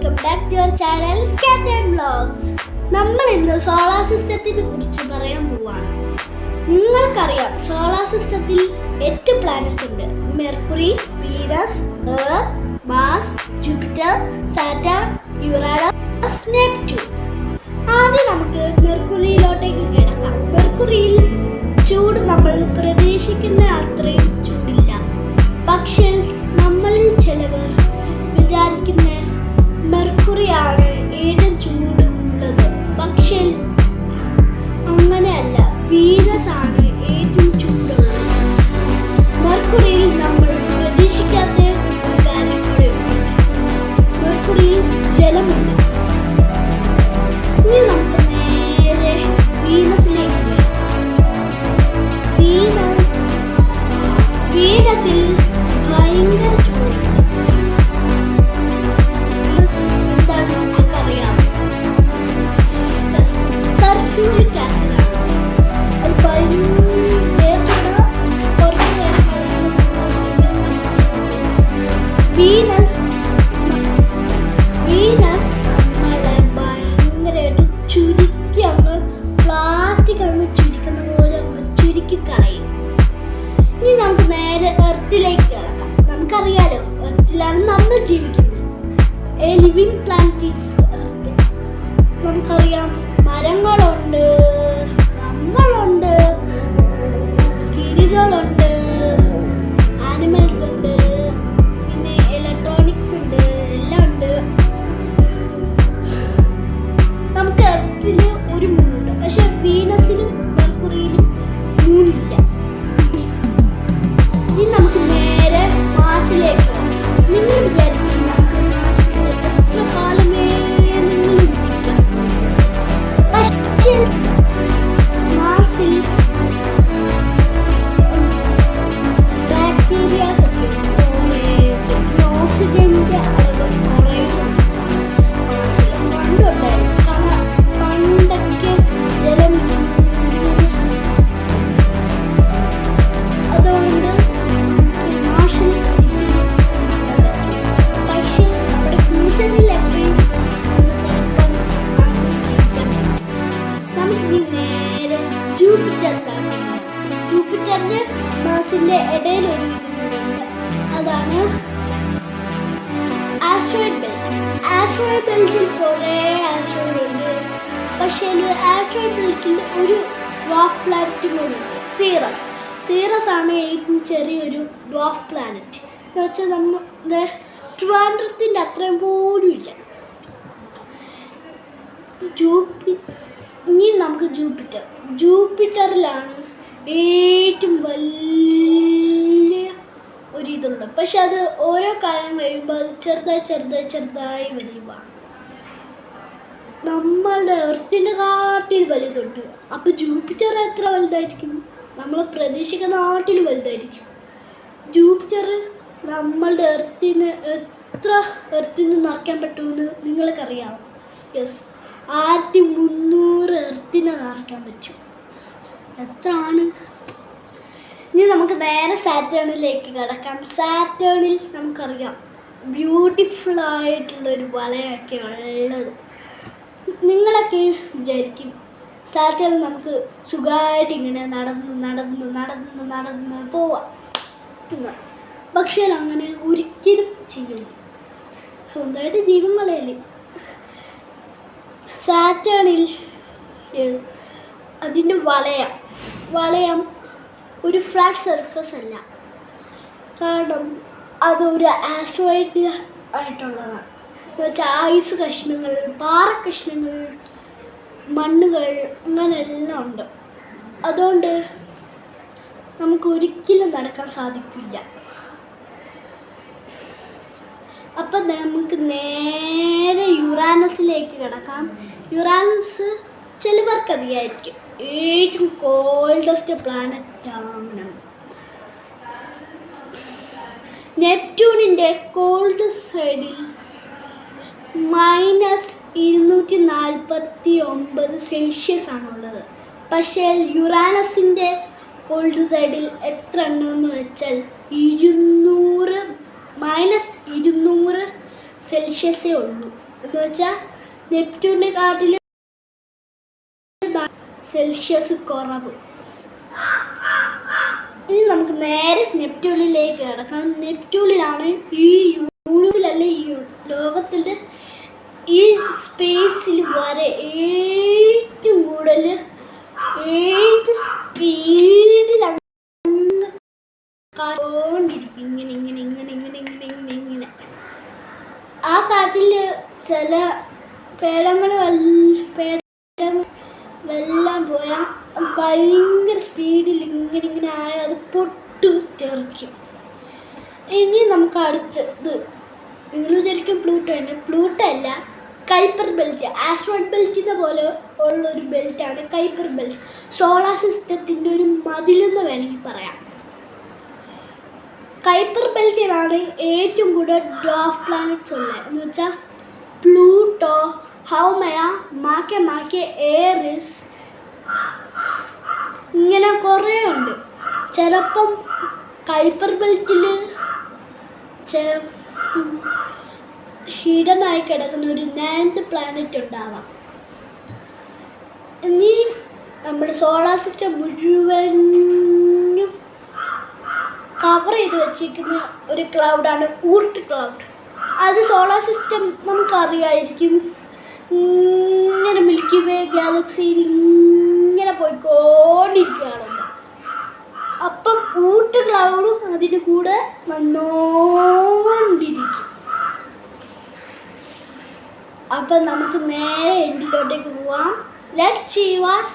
Welcome back to your channel scattered vlogs. നമ്മൾ ഇന്ന് solar സിസ്റ്റത്തിനെ കുറിച്ച് പറയാൻ പോവാണ്. നിങ്ങൾക്കറിയാം, സോളാർ സിസ്റ്റത്തിൽ 8 പ്ലാനറ്റ്സ് ഉണ്ട്. Mercury, Venus, Earth, Mars, Jupiter, Saturn, Uranus, Neptune. ആദ്യം നമുക്ക് മെർക്കുറിയിലോട്ടേക്ക് കിടക്കാം. മെർക്കുറിയിൽ ചൂട് നമ്മൾ പ്രതീക്ഷിക്കുന്ന അത്രയും ചൂടില്ല. പക്ഷേ നമ്മളിൽ ചിലവർ വിചാരിക്കുന്ന മെർക്കുറിയാണ് ഏറ്റവും ചൂടുള്ളത്. പക്ഷേ അങ്ങനെയല്ല, വീനസ് ആണ് ഏറ്റവും ചൂടുള്ളത്. മെർക്കുറിയിൽ നമ്മൾ പ്രതീക്ഷിക്കാത്ത കാര്യങ്ങളുണ്ട്. മെർക്കുറിയിൽ ജലമുണ്ട്. ഇനി നമുക്ക് നേരെ വീനസിലേക്ക് വീനസിൽ ഭയങ്കര ചൂടുണ്ട്. എന്താണ് നമുക്കറിയാം? സൾഫ്യൂരിക് ആസിഡാണ്. അത് വീനസ് നമ്മളെ ഭയങ്കരമായിട്ട് ചുരുക്കി അങ്ങ് പ്ലാസ്റ്റിക് അങ്ങ് ചുരുക്കുന്ന പോലെ അങ്ങ് ചുരുക്കി കളയും. ഇനി നമുക്ക് നേരെ എർത്തിലേക്ക് കിടക്കാം. നമുക്കറിയാലോ, എർത്തിലാണ് നമ്മൾ ജീവിക്കുന്നത്. A living planet is earth. നമുക്കറിയാം, മരങ്ങളുണ്ട്, നമ്മളുണ്ട്, കിളികളുണ്ട്, ആനിമൽസ് ഉണ്ട്, പിന്നെ ഇലക്ട്രോണിക്സ് ഉണ്ട്, എല്ലാം ഉണ്ട്. നമുക്ക് എർത്തിൽ ഒരു മൂണുണ്ട്. പക്ഷെ വീനസിലും മെർക്കുറിയിലും മൂണില്ല. ഇനി നമുക്ക് നേരെ മാർസിലേക്ക് പോകാം. നിങ്ങൾ വിചാരിക്കും നമുക്ക് മാർസിൽ എത്ര കാലമേ നിങ്ങൾ ജീവിക്കാം. പക്ഷേ മാർസിൽ ബാക്ടീരിയാസ് ഒക്കെ ഓക്സിജന്റെ അളവ് കുറയും. പണ്ടുണ്ടായിരുന്നു. കാരണം പണ്ടൊക്കെ ജലം, അതുകൊണ്ട് ജൂപ്പിറ്ററിന് മാർസിന്റെ ഇടയിൽ ഒരു ഇതുണ്ട്. അതാണ് ആസ്ട്രോയിഡ് ബെൽറ്റ്. ആസ്ട്രോയിഡ് ബെൽറ്റിൽ കുറേ ആസ്ട്രോയിഡ് ഉണ്ട്. പക്ഷേ ആസ്ട്രോയിഡ് ബെൽറ്റിൽ ഒരു ഡ്വാർഫ് പ്ലാനറ്റ് കൂടെ ഉണ്ട്, സീറസ്. സീറസ് ആണ് ഏറ്റവും ചെറിയൊരു ഡ്വാർഫ് പ്ലാനറ്റ്. എന്ന് വെച്ചാൽ നമ്മുടെ ട്രിവാൻഡ്രത്തിൻ്റെ അത്രയും പോലും ഇല്ല. ഇനി നമുക്ക് ജൂപ്പിറ്ററിലാണ് ഏറ്റവും വലിയ ഒരിതുണ്ട്. പക്ഷെ അത് ഓരോ കാലം കഴിയുമ്പോൾ അത് ചെറുതായി വരികയാണ്. നമ്മളുടെ എർത്തിൻ്റെ കാട്ടിൽ വലുതുണ്ട്. അപ്പോൾ ജൂപ്പിറ്റർ എത്ര വലുതായിരിക്കും? നമ്മൾ പ്രതീക്ഷിക്കുന്ന നാട്ടിൽ വലുതായിരിക്കും. ജൂപ്പിറ്റർ നമ്മളുടെ എർത്തിന് നിറയ്ക്കാൻ പറ്റുമെന്ന് നിങ്ങൾക്കറിയാമോ? യെസ്, 1300 എർത്തിനെ നിറയ്ക്കാൻ പറ്റും. എത്ര ആണ്? ഇനി നമുക്ക് നേരെ സാറ്റേണിലേക്ക് കിടക്കാം. സാറ്റേണിൽ നമുക്കറിയാം, ബ്യൂട്ടിഫുൾ ആയിട്ടുള്ളൊരു വളയൊക്കെ ഉള്ളത്. നിങ്ങളൊക്കെ വിചാരിക്കും സാറ്റേണിൽ നമുക്ക് സുഖമായിട്ട് ഇങ്ങനെ നടന്ന് പോവാം. പക്ഷേ അങ്ങനെ ഒരിക്കലും ചെയ്യില്ല. സ്വന്തമായിട്ട് ജീവൻ കളയല്ലേ. സാറ്റേണിൽ അതിൻ്റെ വളയം ഒരു ഫ്ലാറ്റ് സർഫസ് അല്ല. കാരണം അതൊരു ആസ്ട്രോയിഡ് ആയിട്ടുള്ളതാണ്. എന്ന് വെച്ചാൽ ഐസ് കഷ്ണങ്ങൾ, പാറ കഷ്ണങ്ങൾ, മണ്ണുകൾ, അങ്ങനെ എല്ലാം ഉണ്ട്. അതുകൊണ്ട് നമുക്ക് ഒരിക്കലും നടക്കാൻ സാധിക്കില്ല. അപ്പം നമുക്ക് നേരെ യുറാനസിലേക്ക് കിടക്കാം. യുറാനസ് ചിലവർക്കറിയായിരിക്കും, ഏറ്റവും കോൾഡസ്റ്റ് പ്ലാനറ്റ് ആണ്. നെപ്റ്റ്യൂണിൻ്റെ കോൾഡ് സൈഡിൽ -249 സെൽഷ്യസ് ആണുള്ളത്. പക്ഷേ യുറാനസിൻ്റെ കോൾഡ് സൈഡിൽ എത്ര ഉണ്ടെന്ന് വെച്ചാൽ -200 സെൽഷ്യസേ ഉള്ളൂ. എന്ന് വെച്ചാൽ നെപ്റ്റ്യൂണിനെ കാട്ടിലും സെൽഷ്യസ് കുറവ്. ഇനി നമുക്ക് നേരെ നെപ്റ്റ്യൂണിലേക്ക് കിടക്കാം. നെപ്റ്റ്യൂണിലാണ് ഈ യൂണിവേഴ്സിലല്ല ഈ ലോകത്തിൽ ഈ സ്പേസിൽ വരെ ഏറ്റവും കൂടുതൽ സ്പീഡിലാണ് കാട്ടിക്കൊണ്ടിരിക്കും. ഇങ്ങനെ ആ കാറ്റിൽ ചില പേടങ്ങൾ വെള്ളം പോയാൽ ഭയങ്കര സ്പീഡിൽ ഇങ്ങനെ ആയാൽ അത് പൊട്ടിത്തെറിക്കും. ഇനി നമുക്ക് അടുത്തത് നിങ്ങൾ വിചാരിക്കും പ്ലൂട്ടോ ആണ്. പ്ലൂട്ടോ അല്ല, കൈപ്പർ ബെൽറ്റ്. ആസ്ട്രോയിഡ് ബെൽറ്റിനെ പോലെ ഉള്ളൊരു ബെൽറ്റാണ് കൈപ്പർ ബെൽറ്റ്. സോളാർ സിസ്റ്റത്തിൻ്റെ ഒരു മതിലെന്ന് വേണമെങ്കിൽ പറയാം. കൈപ്പർ ബെൽറ്റിലാണ് ഏറ്റവും കൂടുതൽ ഡ്വാർഫ് പ്ലാനറ്റ്സ് ഉള്ളത്. എന്ന് വെച്ചാൽ പ്ലൂട്ടോ, ഹൗമയ, മാക്കെ, ഏറിസ്, ഇങ്ങനെ കുറേ ഉണ്ട്. ചിലപ്പം കൈപ്പർ ബെൽറ്റിൽ ഹിഡനായി കിടക്കുന്ന ഒരു 9th പ്ലാനറ്റ് ഉണ്ടാവാം. ഇനി നമ്മുടെ സോളാർ സിസ്റ്റം മുഴുവനും കവർ ചെയ്ത് വെച്ചിരിക്കുന്ന ഒരു ക്ലൗഡാണ് ഊർട്ട് ക്ലൗഡ്. അത് സോളാർ സിസ്റ്റം നമുക്കറിയായിരിക്കും. ഇങ്ങനെ മിൽക്കി വേ ഗാലക്സിയിൽ ഇങ്ങനെ പോയിക്കൊണ്ടിരിക്കുകയാണ്. അപ്പം ഊർട്ട് ക്ലൗഡും അതിന് കൂടെ വന്നുകൊണ്ടിരിക്കും. അപ്പം നമുക്ക് നേരെ എൻഡിലോട്ടേക്ക് പോവാം. Let's see what